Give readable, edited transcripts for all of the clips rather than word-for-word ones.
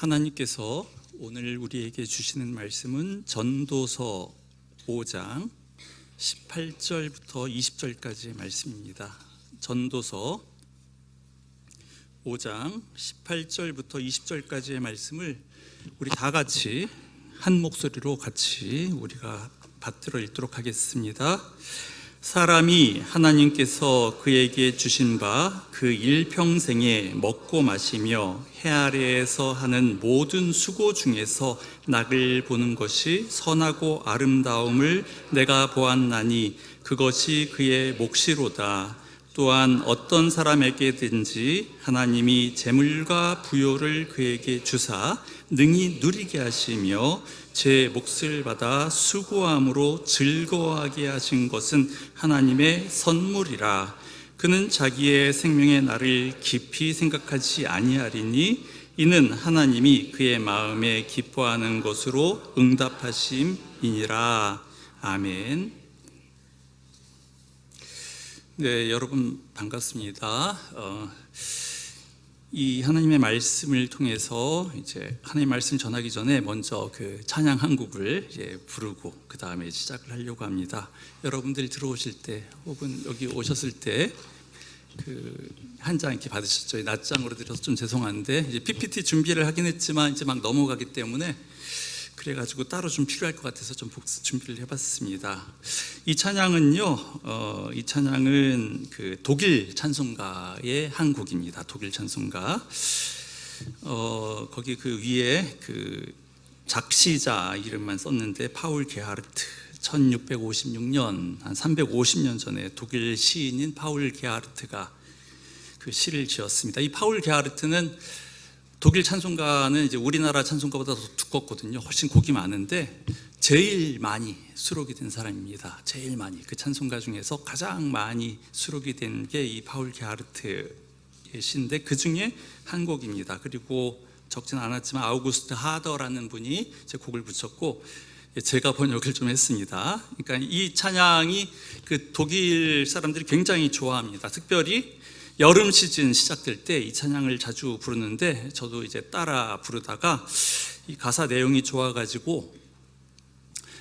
하나님께서 오늘 우리에게 주시는 말씀은 전도서 5장 18절부터 20절까지의 말씀입니다. 전도서 5장 18절부터 20절까지의 말씀을 우리 다 같이 한 목소리로 같이 우리가 받들어 읽도록 하겠습니다. 사람이 하나님께서 그에게 주신 바 그 일평생에 먹고 마시며 해 아래에서 하는 모든 수고 중에서 낙을 보는 것이 선하고 아름다움을 내가 보았나니 그것이 그의 몫이로다. 또한 어떤 사람에게든지 하나님이 재물과 부요를 그에게 주사 능히 누리게 하시며 제 몫을 받아 수고함으로 즐거워하게 하신 것은 하나님의 선물이라. 그는 자기의 생명의 날을 깊이 생각하지 아니하리니 이는 하나님이 그의 마음에 기뻐하는 것으로 응답하심이니라. 아멘. 네, 여러분 반갑습니다. 이 하나님의 말씀을 통해서 이제 하나님의 말씀 전하기 전에 먼저 그 찬양 한 곡을 부르고 그 다음에 시작을 하려고 합니다. 여러분들이 들어오실 때 혹은 여기 오셨을 때 그 한 장 이렇게 받으셨죠? 낱장으로 드려서 좀 죄송한데 이제 PPT 준비를 하긴 했지만 이제 막 넘어가기 때문에 그래가지고 따로 좀 필요할 것 같아서 좀 준비를 해봤습니다. 이 찬양은요, 이 찬양은 그 독일 찬송가의 한 곡입니다. 독일 찬송가. 거기 그 위에 그 작시자 이름만 썼는데 파울 게하르트. 1656년 한 350년 전에 독일 시인인 파울 게하르트가 그 시를 지었습니다. 이 파울 게하르트는 독일 찬송가는 이제 우리나라 찬송가보다 더 두껍거든요. 훨씬 곡이 많은데 제일 많이 수록이 된 사람입니다. 제일 많이 그 찬송가 중에서 가장 많이 수록이 된 게 이 파울 게하르트의 시인데 그 중에 한 곡입니다. 그리고 적지는 않았지만 아우구스트 하더라는 분이 제 곡을 붙였고 제가 번역을 좀 했습니다. 그러니까 이 찬양이 그 독일 사람들이 굉장히 좋아합니다. 특별히 여름 시즌 시작될 때 이 찬양을 자주 부르는데 저도 이제 따라 부르다가 이 가사 내용이 좋아가지고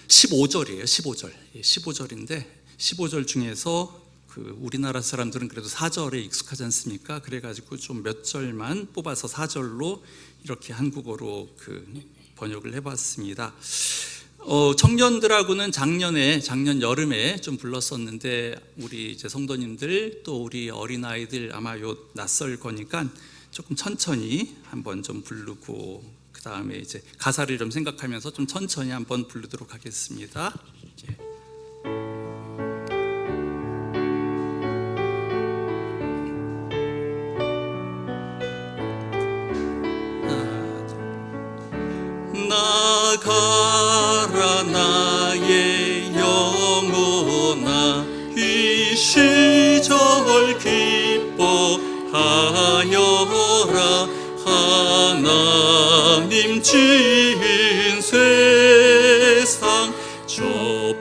15절이에요. 15절인데 15절 중에서 그 우리나라 사람들은 그래도 4절에 익숙하지 않습니까? 그래가지고 좀 몇 절만 뽑아서 4절로 이렇게 한국어로 그 번역을 해봤습니다. 청년들하고는 작년 여름에 좀 불렀었는데 우리 이제 성도님들 또 우리 어린아이들 아마 요 낯설 거니까 조금 천천히 한번 좀 부르고 그 다음에 이제 가사를 좀 생각하면서 좀 천천히 한번 부르도록 하겠습니다. 나가라 나의 영혼아 이 시절 기뻐하여라. 하나님 지은 세상 저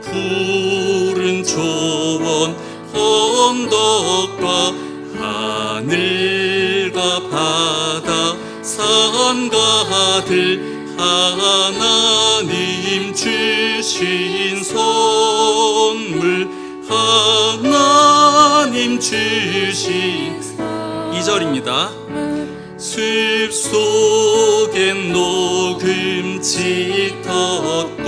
푸른 초원 언덕과 하늘과 바다 산가들 하나님 주신 선물 하나님 주신 2절입니다. 숲 속엔 녹음 짙었고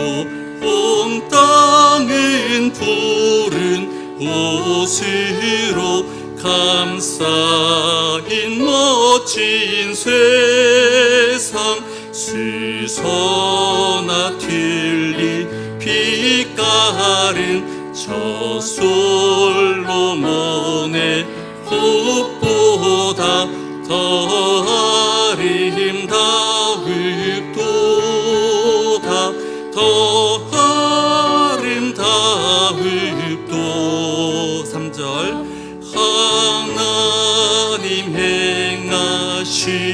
온 땅은 푸른 옷으로 감싸인 멋진 세상 수서나 튤립 빛깔은 저 솔로몬의 꽃보다 더 아름다웁도다. 더 아름다웁도. 3절 하나님 행하시니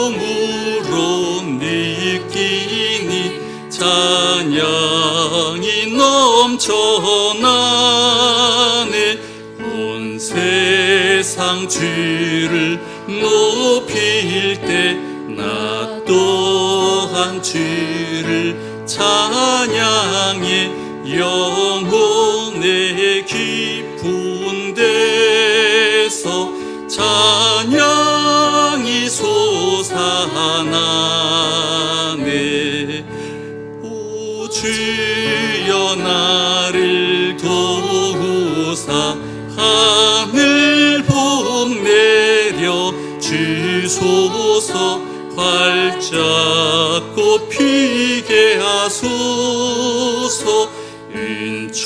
온몸으로 느끼니 찬양이 넘쳐나네. 온 세상 주를 높일 때 나 또한 주를 찬양해 영혼의 깊은 데서 찬양이 솟아나네. 오 주여 나를 도우사 하늘 복 내려 주소서. 활짝 꽃피게 하소서. 은총의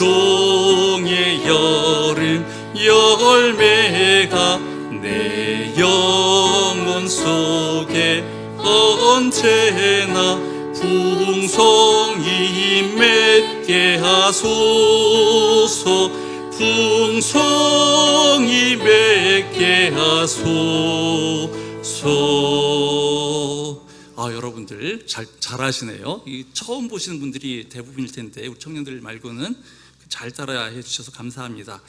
여름 열매가 내 영혼 속에 언제나 풍성히 맺게 하소서. 풍성히 맺게 하소서. 여러분들 잘하시네요. 처음 보시는 분들이 대부분일 텐데 우리 청년들 말고는 잘 따라해 주셔서 감사합니다.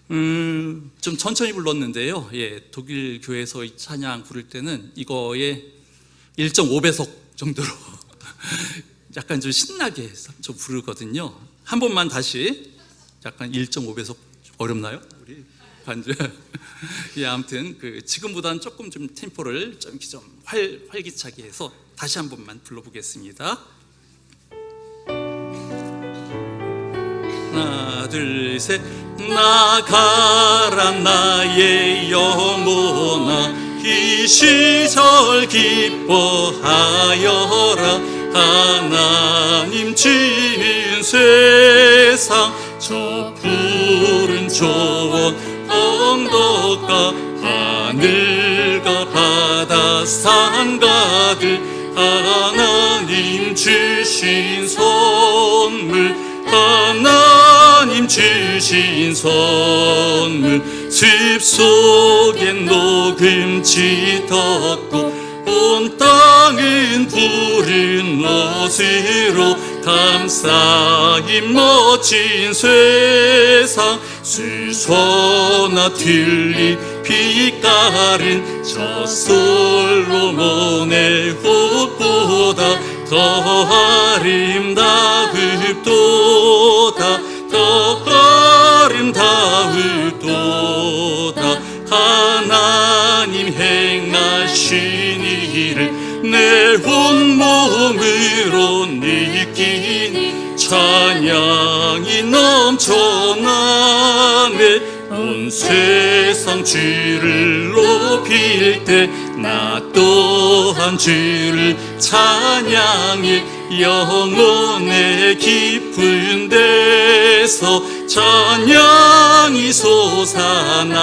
좀 천천히 불렀는데요. 독일 교회에서 이 찬양 부를 때는 이거의 1.5배속 정도로 약간 좀 신나게 좀 부르거든요. 한 번만 다시. 약간 1.5배속 어렵나요? 우리 반주. 아무튼 지금보다는 조금 좀 템포를 좀 활기차게 해서 다시 한 번만 불러보겠습니다. 하나 둘 셋. 나가라 나의 영혼아 이 시절 기뻐하여라. 하나님 지은 세상 저 푸른 초원 언덕과 하늘과 바다 산가들 하나님 주신 선물 하나님 주신 선물. 숲 속엔 녹음지 덮고 온 땅은 푸른 옷으로 감싸인 멋진 세상. 수서나 튤립 빛깔은 저 솔로몬의 옷보다 더 아름다우도다. 더 아름다우도다. 하나님 행하신 일을 내 온몸으로 느끼니 찬양이 넘쳐나네. 온 세상 주를 높일 때 나 또한 주를 찬양해 영혼의 깊은 데서 찬양이 솟아나네.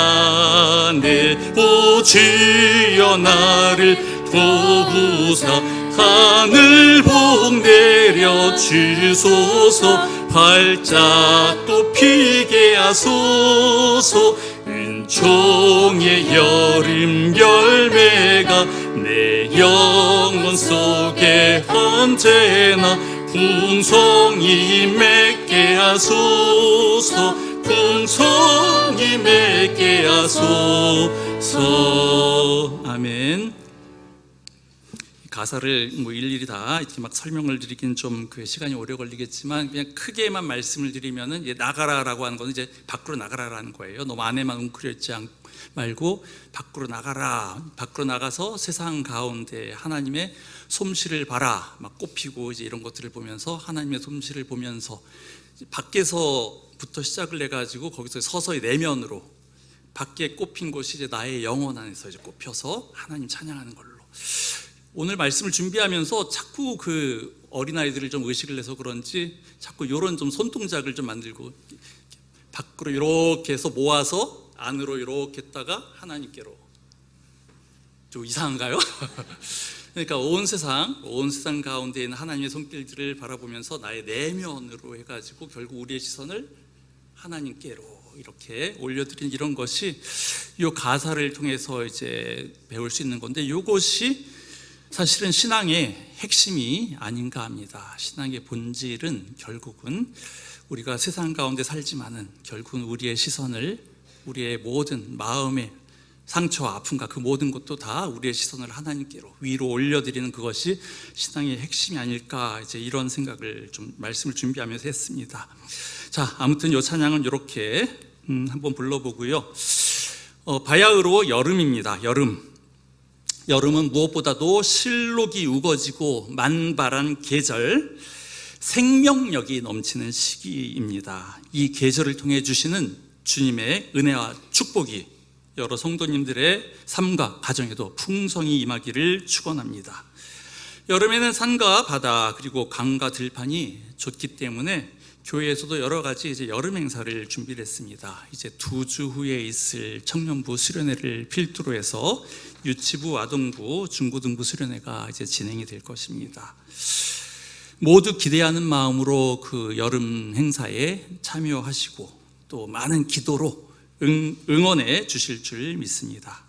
오 주여 나를 도우사 하늘 복 내려 주소서. 활짝 꽃피게 하소서. 은총의 여름 열매가 내 영혼 속에 언제나 풍성히 맺게 하소서. 풍성히 맺게 하소서. 아멘. 가사를 일일이 다 이렇게 막 설명을 드리긴 좀 시간이 오래 걸리겠지만 그냥 크게만 말씀을 드리면은 나가라라고 하는 건 이제 밖으로 나가라라는 거예요. 너무 안에만 웅크려 있지 말고 밖으로 나가라. 밖으로 나가서 세상 가운데 하나님의 솜씨를 봐라. 막 꽃피고 이제 이런 것들을 보면서 하나님의 솜씨를 보면서 밖에서부터 시작을 해가지고 거기서 서서히 내면으로 밖에 꽃핀 곳이 이제 나의 영혼 안에서 이제 꽃펴서 하나님 찬양하는 걸로. 오늘 말씀을 준비하면서 자꾸 어린아이들을 좀 의식을 해서 그런지 자꾸 이런 좀 손동작을 좀 만들고 밖으로 이렇게 해서 모아서 안으로 이렇게 했다가 하나님께로. 좀 이상한가요? 그러니까 온 세상 가운데 있는 하나님의 손길들을 바라보면서 나의 내면으로 해가지고 결국 우리의 시선을 하나님께로 이렇게 올려드린 이런 것이 이 가사를 통해서 이제 배울 수 있는 건데, 이것이 사실은 신앙의 핵심이 아닌가 합니다. 신앙의 본질은 결국은 우리가 세상 가운데 살지만은 결국은 우리의 시선을 우리의 모든 마음의 상처와 아픔과 그 모든 것도 다 우리의 시선을 하나님께로 위로 올려드리는 그것이 신앙의 핵심이 아닐까, 이제 이런 생각을 좀 말씀을 준비하면서 했습니다. 자, 아무튼 이 찬양은 이렇게 한번 불러보고요. 바야흐로 여름입니다. 여름은 무엇보다도 실록이 우거지고 만발한 계절, 생명력이 넘치는 시기입니다. 이 계절을 통해 주시는 주님의 은혜와 축복이 여러 성도님들의 삶과 가정에도 풍성히 임하기를 축원합니다. 여름에는 산과 바다 그리고 강과 들판이 좋기 때문에 교회에서도 여러 가지 이제 여름 행사를 준비를 했습니다. 이제 2주 후에 있을 청년부 수련회를 필두로 해서 유치부, 아동부, 중고등부 수련회가 이제 진행이 될 것입니다. 모두 기대하는 마음으로 그 여름 행사에 참여하시고 또 많은 기도로 응원해 주실 줄 믿습니다.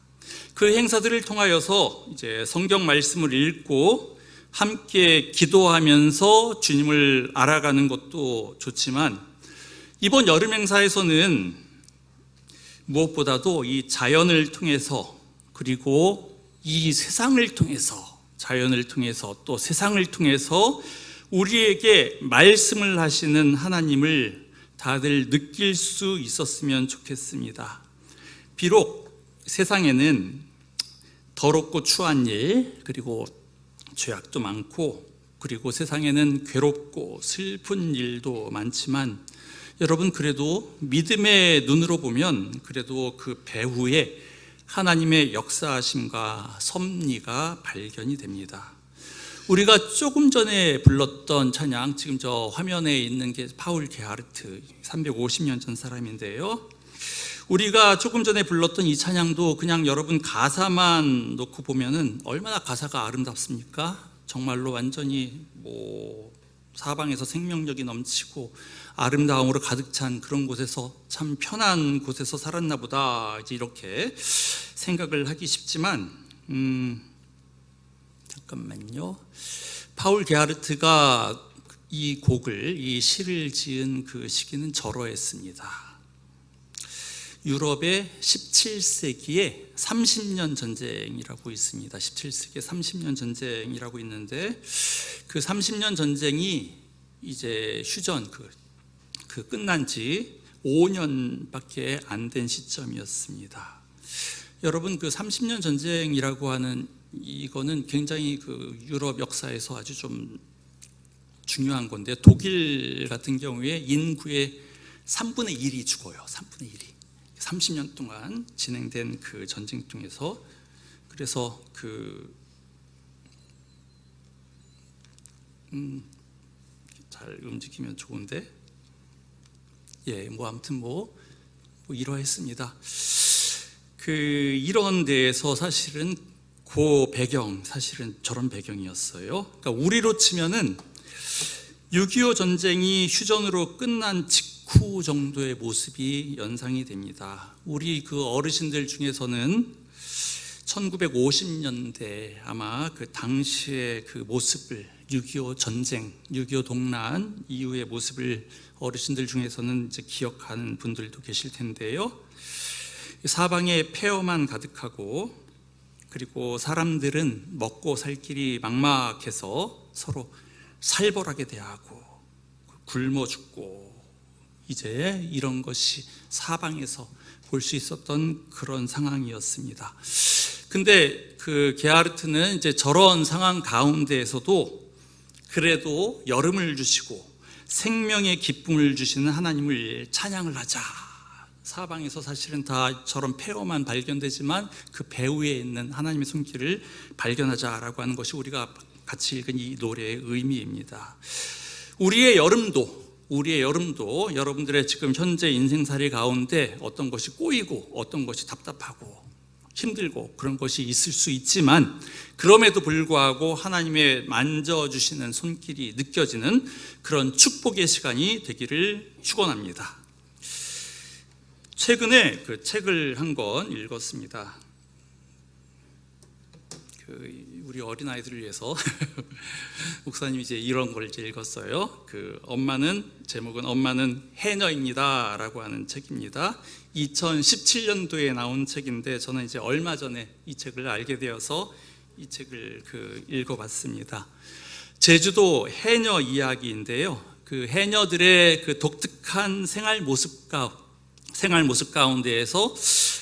그 행사들을 통하여서 이제 성경 말씀을 읽고 함께 기도하면서 주님을 알아가는 것도 좋지만, 이번 여름 행사에서는 무엇보다도 이 자연을 통해서 그리고 이 세상을 통해서, 자연을 통해서 또 세상을 통해서 우리에게 말씀을 하시는 하나님을 다들 느낄 수 있었으면 좋겠습니다. 비록 세상에는 더럽고 추한 일, 그리고 죄악도 많고, 그리고 세상에는 괴롭고 슬픈 일도 많지만, 여러분 그래도 믿음의 눈으로 보면 그래도 그 배후에 하나님의 역사하심과 섭리가 발견이 됩니다. 우리가 조금 전에 불렀던 찬양, 지금 저 화면에 있는 게 파울 게하르트, 350년 전 사람인데요. 우리가 조금 전에 불렀던 이 찬양도 그냥 여러분 가사만 놓고 보면은 얼마나 가사가 아름답습니까? 정말로 완전히 사방에서 생명력이 넘치고 아름다움으로 가득 찬 그런 곳에서, 참 편한 곳에서 살았나 보다, 이제 이렇게 생각을 하기 쉽지만, 잠깐만요. 파울 게하르트가 이 곡을, 이 시를 지은 그 시기는 저러했습니다. 유럽의 17세기에 30년 전쟁이라고 있습니다. 17세기에 30년 전쟁이라고 있는데, 그 30년 전쟁이 이제 휴전 그 끝난 지 5년밖에 안 된 시점이었습니다. 여러분, 그 30년 전쟁이라고 하는 이거는 굉장히 그 유럽 역사에서 아주 좀 중요한 건데, 독일 같은 경우에 인구의 3분의 1이 죽어요. 3분의 1이 30년 동안 진행된 그 전쟁 중에서. 그래서 잘 움직이면 좋은데, 아무튼 이러했습니다. 이런 데에서 사실은 그 배경, 사실은 저런 배경이었어요. 그러니까 우리로 치면은 6.25 전쟁이 휴전으로 끝난 직후 정도의 모습이 연상이 됩니다. 우리 그 어르신들 중에서는 1950년대 아마 그 당시의 그 모습을, 6.25 전쟁, 6.25 동란 이후의 모습을 어르신들 중에서는 이제 기억하는 분들도 계실 텐데요. 사방에 폐허만 가득하고, 그리고 사람들은 먹고 살 길이 막막해서 서로 살벌하게 대하고 굶어 죽고, 이제 이런 것이 사방에서 볼 수 있었던 그런 상황이었습니다. 근데 그 게하르트는 이제 저런 상황 가운데에서도 그래도 여름을 주시고 생명의 기쁨을 주시는 하나님을 찬양을 하자. 사방에서 사실은 다 저런 폐허만 발견되지만 그 배후에 있는 하나님의 손길을 발견하자라고 하는 것이 우리가 같이 읽은 이 노래의 의미입니다. 우리의 여름도 여러분들의 지금 현재 인생살이 가운데 어떤 것이 꼬이고 어떤 것이 답답하고 힘들고 그런 것이 있을 수 있지만, 그럼에도 불구하고 하나님의 만져주시는 손길이 느껴지는 그런 축복의 시간이 되기를 축원합니다. 최근에 그 책을 한 권 읽었습니다. 우리 어린 아이들을 위해서 목사님이 이제 이런 걸 이제 읽었어요. 제목은 엄마는 해녀입니다라고 하는 책입니다. 2017년도에 나온 책인데 저는 이제 얼마 전에 이 책을 알게 되어서 이 책을 읽어봤습니다. 제주도 해녀 이야기인데요. 그 해녀들의 그 독특한 생활 모습 가운데에서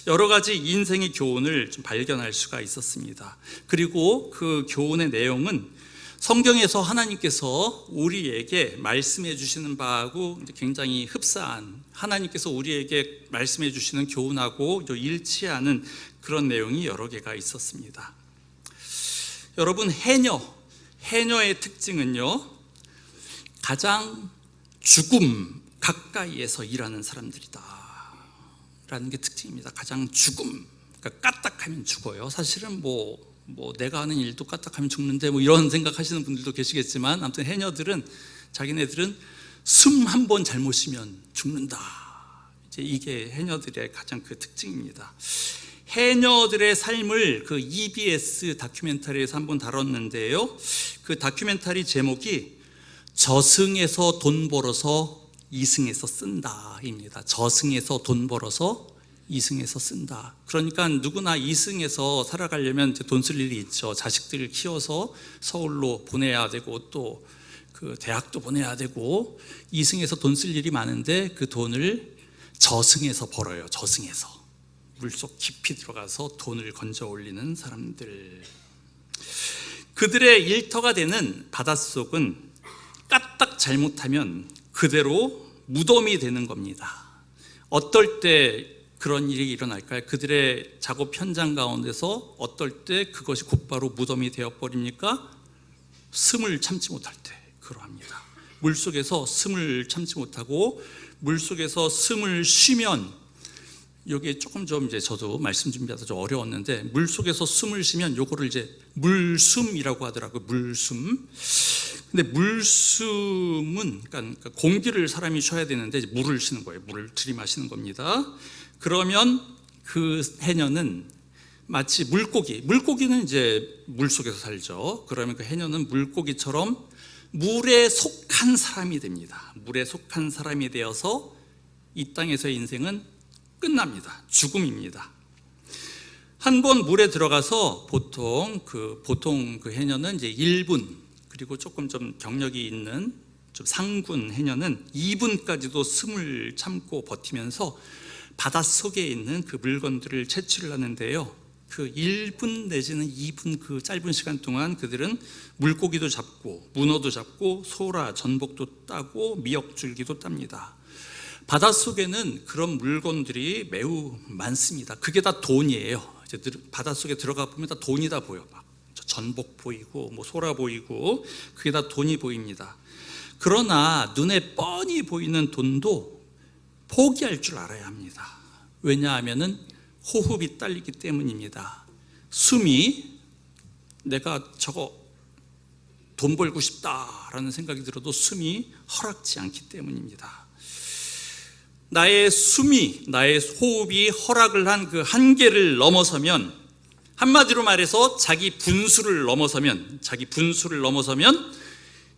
여러 가지 인생의 교훈을 좀 발견할 수가 있었습니다. 그리고 그 교훈의 내용은 성경에서 하나님께서 우리에게 말씀해 주시는 바하고 굉장히 흡사한, 하나님께서 우리에게 말씀해 주시는 교훈하고 일치하는 그런 내용이 여러 개가 있었습니다. 여러분, 해녀의 특징은요, 가장 죽음 가까이에서 일하는 사람들이다 라는 게 특징입니다. 가장 죽음, 그러니까 까딱하면 죽어요. 사실은 뭐 내가 하는 일도 까딱하면 죽는데 이런 생각하시는 분들도 계시겠지만, 아무튼 해녀들은, 자기네들은 숨 한 번 잘못 쉬면 죽는다. 이제 이게 해녀들의 가장 그 특징입니다. 해녀들의 삶을 그 EBS 다큐멘터리에서 한번 다뤘는데요. 그 다큐멘터리 제목이 저승에서 돈 벌어서 이승에서 쓴다입니다. 저승에서 돈 벌어서 이승에서 쓴다. 그러니까 누구나 이승에서 살아가려면 돈 쓸 일이 있죠. 자식들을 키워서 서울로 보내야 되고 또 그 대학도 보내야 되고 이승에서 돈 쓸 일이 많은데 그 돈을 저승에서 벌어요. 저승에서 물속 깊이 들어가서 돈을 건져 올리는 사람들. 그들의 일터가 되는 바닷속은 까딱 잘못하면 그대로 무덤이 되는 겁니다. 어떨 때 그런 일이 일어날까요? 그들의 작업 현장 가운데서 어떨 때 그것이 곧바로 무덤이 되어버립니까? 숨을 참지 못할 때 그러합니다. 물속에서 숨을 참지 못하고 물속에서 숨을 쉬면, 여기에 조금 좀 이제 저도 말씀 준비하다 좀 어려웠는데, 물속에서 숨을 쉬면 요거를 이제 물숨이라고 하더라고요. 물숨. 근데 물숨은 그러니까 공기를 사람이 쉬어야 되는데 물을 쉬는 거예요. 물을 들이마시는 겁니다. 그러면 그 해녀는 마치 물고기는 이제 물속에서 살죠. 그러면 그 해녀는 물고기처럼 물에 속한 사람이 됩니다. 물에 속한 사람이 되어서 이 땅에서의 인생은 끝납니다. 죽음입니다. 한 번 물에 들어가서 보통 그 해녀는 이제 1분, 그리고 조금 좀 경력이 있는 좀 상군 해녀는 2분까지도 숨을 참고 버티면서 바닷속에 있는 그 물건들을 채취를 하는데요. 그 1분 내지는 2분 그 짧은 시간 동안 그들은 물고기도 잡고 문어도 잡고 소라, 전복도 따고 미역줄기도 땁니다. 바닷속에는 그런 물건들이 매우 많습니다. 그게 다 돈이에요. 이제 바닷속에 들어가 보면 다 돈이 다 보여. 막 전복 보이고 소라 보이고 그게 다 돈이 보입니다. 그러나 눈에 뻔히 보이는 돈도 포기할 줄 알아야 합니다. 왜냐하면은 호흡이 딸리기 때문입니다. 숨이, 내가 저거 돈 벌고 싶다라는 생각이 들어도 숨이 허락지 않기 때문입니다. 나의 호흡이 허락을 한 그 한계를 넘어서면, 한마디로 말해서 자기 분수를 넘어서면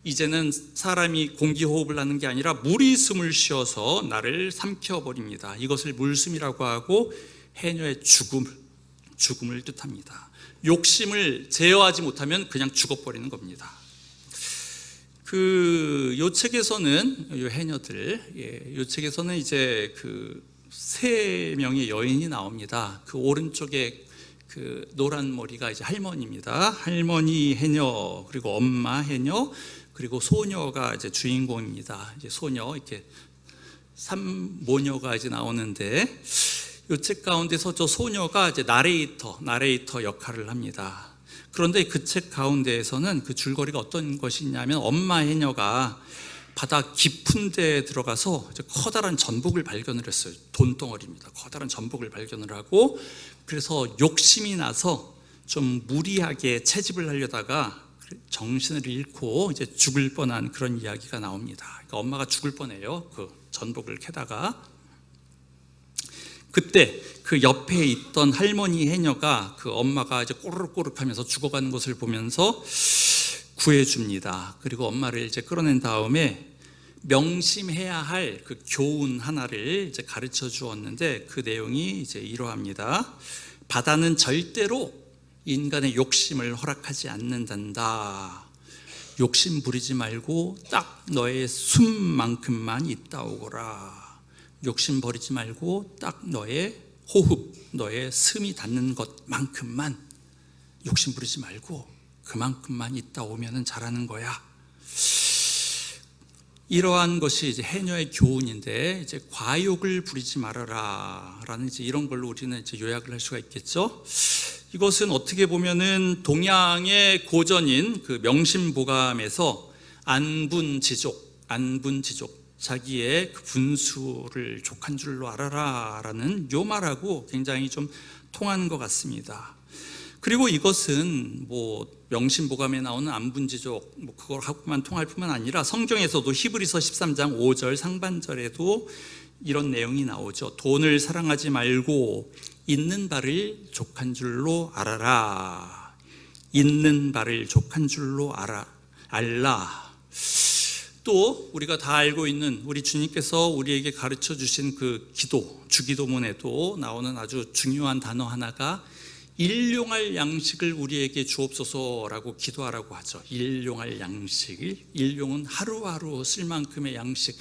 이제는 사람이 공기 호흡을 하는 게 아니라 물이 숨을 쉬어서 나를 삼켜버립니다. 이것을 물숨이라고 하고 해녀의 죽음을 뜻합니다. 욕심을 제어하지 못하면 그냥 죽어버리는 겁니다. 요 책에서는 요 해녀들, 요 책에서는 이제 그 3명의 여인이 나옵니다. 그 오른쪽에 그 노란 머리가 이제 할머니입니다. 할머니 해녀, 그리고 엄마 해녀, 그리고 소녀가 이제 주인공입니다. 이제 소녀, 이렇게 3모녀가 이제 나오는데, 이 책 가운데서 저 소녀가 이제 나레이터 역할을 합니다. 그런데 그 책 가운데에서는 그 줄거리가 어떤 것이냐면, 엄마 해녀가 바다 깊은 데에 들어가서 커다란 전복을 발견을 했어요. 돈덩어리입니다. 커다란 전복을 발견을 하고, 그래서 욕심이 나서 좀 무리하게 채집을 하려다가 정신을 잃고 이제 죽을 뻔한 그런 이야기가 나옵니다. 그러니까 엄마가 죽을 뻔해요. 그 전복을 캐다가. 그때 그 옆에 있던 할머니 해녀가 그 엄마가 이제 꼬르륵꼬르륵하면서 죽어가는 것을 보면서 구해줍니다. 그리고 엄마를 이제 끌어낸 다음에 명심해야 할 그 교훈 하나를 이제 가르쳐 주었는데 그 내용이 이제 이러합니다. 바다는 절대로 인간의 욕심을 허락하지 않는단다. 욕심 부리지 말고 딱 너의 숨만큼만 있다 오거라. 욕심 버리지 말고 딱 너의 호흡, 너의 숨이 닿는 것만큼만 욕심 부리지 말고 그만큼만 있다 오면은 잘하는 거야. 이러한 것이 이제 해녀의 교훈인데, 이제 과욕을 부리지 말아라라는 이제 이런 걸로 우리는 이제 요약을 할 수가 있겠죠. 이것은 어떻게 보면은 동양의 고전인 그 명심보감에서 안분지족, 자기의 그 분수를 족한 줄로 알아라라는 요 말하고 굉장히 좀 통하는 것 같습니다. 그리고 이것은 뭐 명심보감에 나오는 안분지족 뭐 그걸 하고만 통할 뿐만 아니라 성경에서도 히브리서 13장 5절 상반절에도 이런 내용이 나오죠. 돈을 사랑하지 말고 있는 바를 족한 줄로 알아라. 있는 바를 족한 줄로 알라. 또 우리가 다 알고 있는 우리 주님께서 우리에게 가르쳐 주신 그 기도, 주기도문에도 나오는 아주 중요한 단어 하나가 일용할 양식을 우리에게 주옵소서라고 기도하라고 하죠. 일용할 양식을, 일용은 하루하루 쓸 만큼의 양식.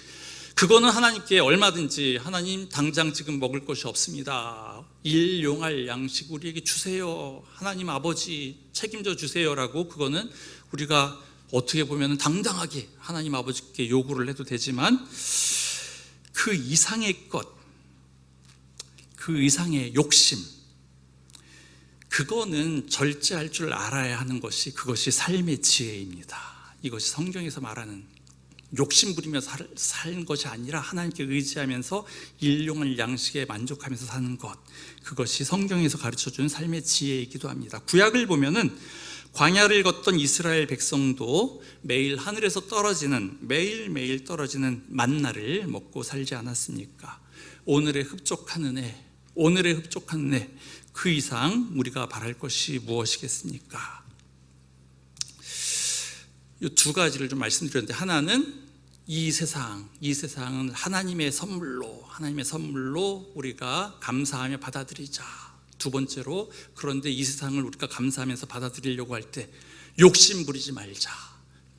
그거는 하나님께 얼마든지 하나님 당장 지금 먹을 것이 없습니다. 일용할 양식 우리에게 주세요. 하나님 아버지 책임져 주세요라고 그거는 우리가 어떻게 보면 당당하게 하나님 아버지께 요구를 해도 되지만 그 이상의 것, 그 이상의 욕심, 그거는 절제할 줄 알아야 하는 것이 그것이 삶의 지혜입니다. 이것이 성경에서 말하는 욕심 부리며 사는 것이 아니라 하나님께 의지하면서 일용할 양식에 만족하면서 사는 것, 그것이 성경에서 가르쳐주는 삶의 지혜이기도 합니다. 구약을 보면은 광야를 걷던 이스라엘 백성도 매일 하늘에서 떨어지는, 매일매일 떨어지는 만나를 먹고 살지 않았습니까? 오늘의 흡족한 은혜, 그 이상 우리가 바랄 것이 무엇이겠습니까? 이 두 가지를 좀 말씀드렸는데, 하나는 이 세상은 하나님의 선물로 우리가 감사하며 받아들이자. 두 번째로, 그런데 이 세상을 우리가 감사하면서 받아들이려고 할 때 욕심 부리지 말자.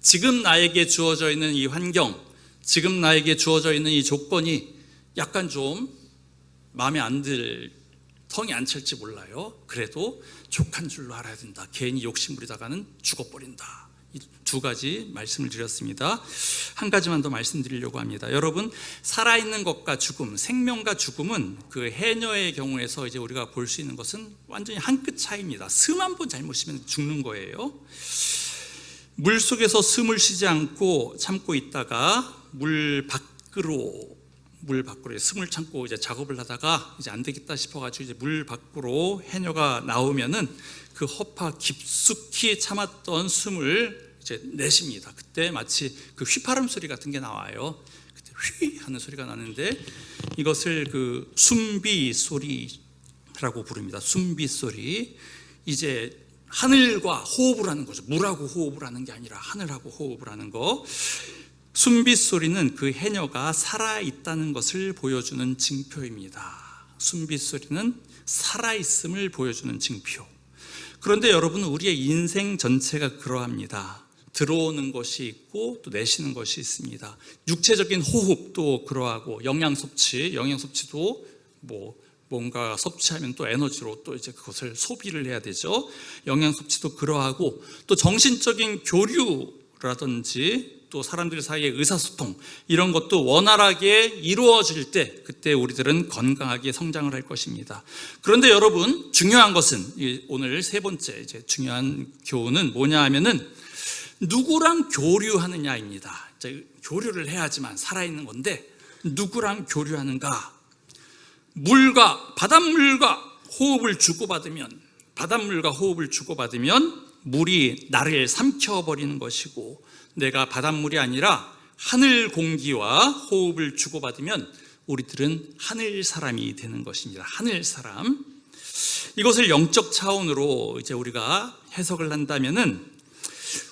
지금 나에게 주어져 있는 이 환경, 지금 나에게 주어져 있는 이 조건이 약간 좀 마음에 성이 안 찰지 몰라요. 그래도 족한 줄로 알아야 된다. 괜히 욕심 부리다가는 죽어버린다. 이 두 가지 말씀을 드렸습니다. 한 가지만 더 말씀드리려고 합니다. 여러분, 살아있는 것과 죽음, 생명과 죽음은 그 해녀의 경우에서 이제 우리가 볼 수 있는 것은 완전히 한 끗 차이입니다. 숨 한 번 잘못 쉬면 죽는 거예요. 물 속에서 숨을 쉬지 않고 참고 있다가 물 밖으로 숨을 참고 이제 작업을 하다가 이제 안 되겠다 싶어가지고 이제 물 밖으로 해녀가 나오면은 그 허파 깊숙이 참았던 숨을 이제 내쉽니다. 그때 마치 그 휘파람 소리 같은 게 나와요. 그때 휘 하는 소리가 나는데 이것을 그 숨비 소리라고 부릅니다. 숨비 소리. 이제 하늘과 호흡을 하는 거죠. 물하고 호흡을 하는 게 아니라 하늘하고 호흡을 하는 거. 숨비 소리는 그 해녀가 살아있다는 것을 보여주는 징표입니다. 숨비 소리는 살아있음을 보여주는 징표. 그런데 여러분, 우리의 인생 전체가 그러합니다. 들어오는 것이 있고 또 내쉬는 것이 있습니다. 육체적인 호흡도 그러하고 영양 섭취도 뭔가 섭취하면 또 에너지로 또 이제 그것을 소비를 해야 되죠. 영양 섭취도 그러하고 또 정신적인 교류라든지 또 사람들 사이의 의사소통, 이런 것도 원활하게 이루어질 때 그때 우리들은 건강하게 성장을 할 것입니다. 그런데 여러분, 중요한 것은 오늘 세 번째 이제 중요한 교훈은 뭐냐 하면은 누구랑 교류하느냐입니다. 이제 교류를 해야지만 살아있는 건데 누구랑 교류하는가? 바닷물과 호흡을 주고받으면 물이 나를 삼켜버리는 것이고, 내가 바닷물이 아니라 하늘 공기와 호흡을 주고받으면 우리들은 하늘 사람이 되는 것입니다. 하늘 사람. 이것을 영적 차원으로 이제 우리가 해석을 한다면은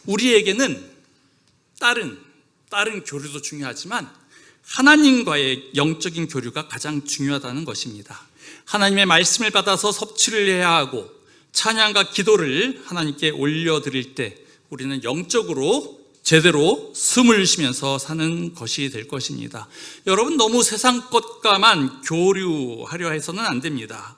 우리에게는 다른 교류도 중요하지만 하나님과의 영적인 교류가 가장 중요하다는 것입니다. 하나님의 말씀을 받아서 섭취를 해야 하고 찬양과 기도를 하나님께 올려드릴 때 우리는 영적으로 제대로 숨을 쉬면서 사는 것이 될 것입니다. 여러분, 너무 세상 것과만 교류하려 해서는 안 됩니다.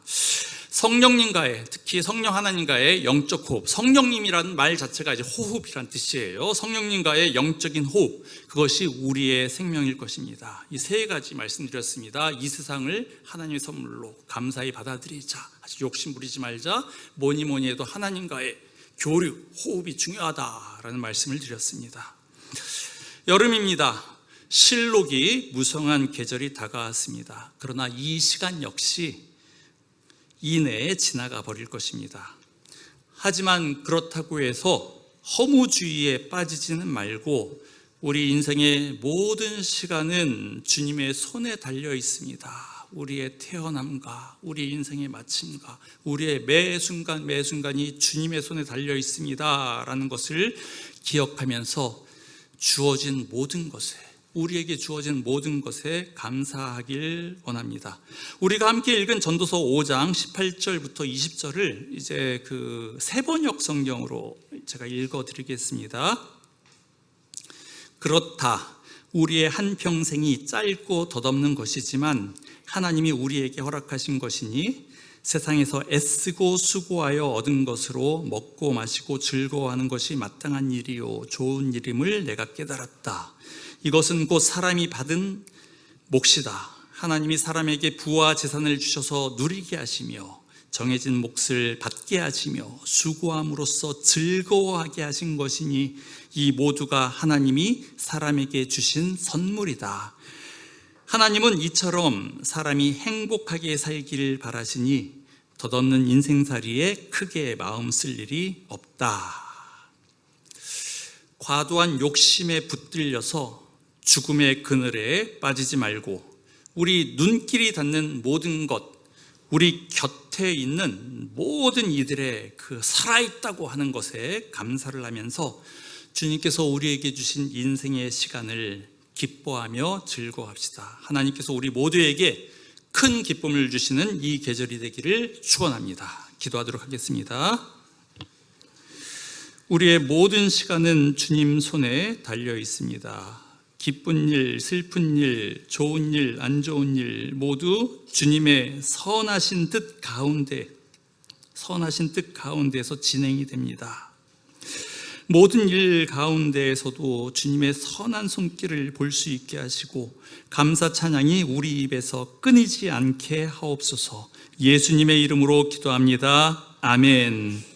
성령님과의, 특히 성령 하나님과의 영적 호흡, 성령님이라는 말 자체가 이제 호흡이란 뜻이에요. 성령님과의 영적인 호흡, 그것이 우리의 생명일 것입니다. 이 세 가지 말씀드렸습니다. 이 세상을 하나님의 선물로 감사히 받아들이자, 아직 욕심 부리지 말자, 뭐니 해도 하나님과의 교류, 호흡이 중요하다라는 말씀을 드렸습니다. 여름입니다. 실록이 무성한 계절이 다가왔습니다. 그러나 이 시간 역시 이내에 지나가 버릴 것입니다. 하지만 그렇다고 해서 허무주의에 빠지지는 말고 우리 인생의 모든 시간은 주님의 손에 달려 있습니다. 우리의 태어남과 우리 인생의 마침과 우리의 매 순간이 주님의 손에 달려 있습니다 라는 것을 기억하면서 주어진 모든 것에, 우리에게 주어진 모든 것에 감사하길 원합니다. 우리가 함께 읽은 전도서 5장 18절부터 20절을 이제 그 세번역 성경으로 제가 읽어드리겠습니다. 그렇다, 우리의 한평생이 짧고 덧없는 것이지만 하나님이 우리에게 허락하신 것이니 세상에서 애쓰고 수고하여 얻은 것으로 먹고 마시고 즐거워하는 것이 마땅한 일이요 좋은 일임을 내가 깨달았다. 이것은 곧 사람이 받은 몫이다. 하나님이 사람에게 부와 재산을 주셔서 누리게 하시며 정해진 몫을 받게 하시며 수고함으로써 즐거워하게 하신 것이니 이 모두가 하나님이 사람에게 주신 선물이다. 하나님은 이처럼 사람이 행복하게 살기를 바라시니 덧없는 인생살이에 크게 마음 쓸 일이 없다. 과도한 욕심에 붙들려서 죽음의 그늘에 빠지지 말고 우리 눈길이 닿는 모든 것, 우리 곁에 있는 모든 이들의 그 살아있다고 하는 것에 감사를 하면서 주님께서 우리에게 주신 인생의 시간을 기뻐하며 즐거워합시다. 하나님께서 우리 모두에게 큰 기쁨을 주시는 이 계절이 되기를 축원합니다. 기도하도록 하겠습니다. 우리의 모든 시간은 주님 손에 달려 있습니다. 기쁜 일, 슬픈 일, 좋은 일, 안 좋은 일 모두 주님의 선하신 뜻 가운데서 진행이 됩니다. 모든 일 가운데에서도 주님의 선한 손길을 볼 수 있게 하시고 감사 찬양이 우리 입에서 끊이지 않게 하옵소서. 예수님의 이름으로 기도합니다. 아멘.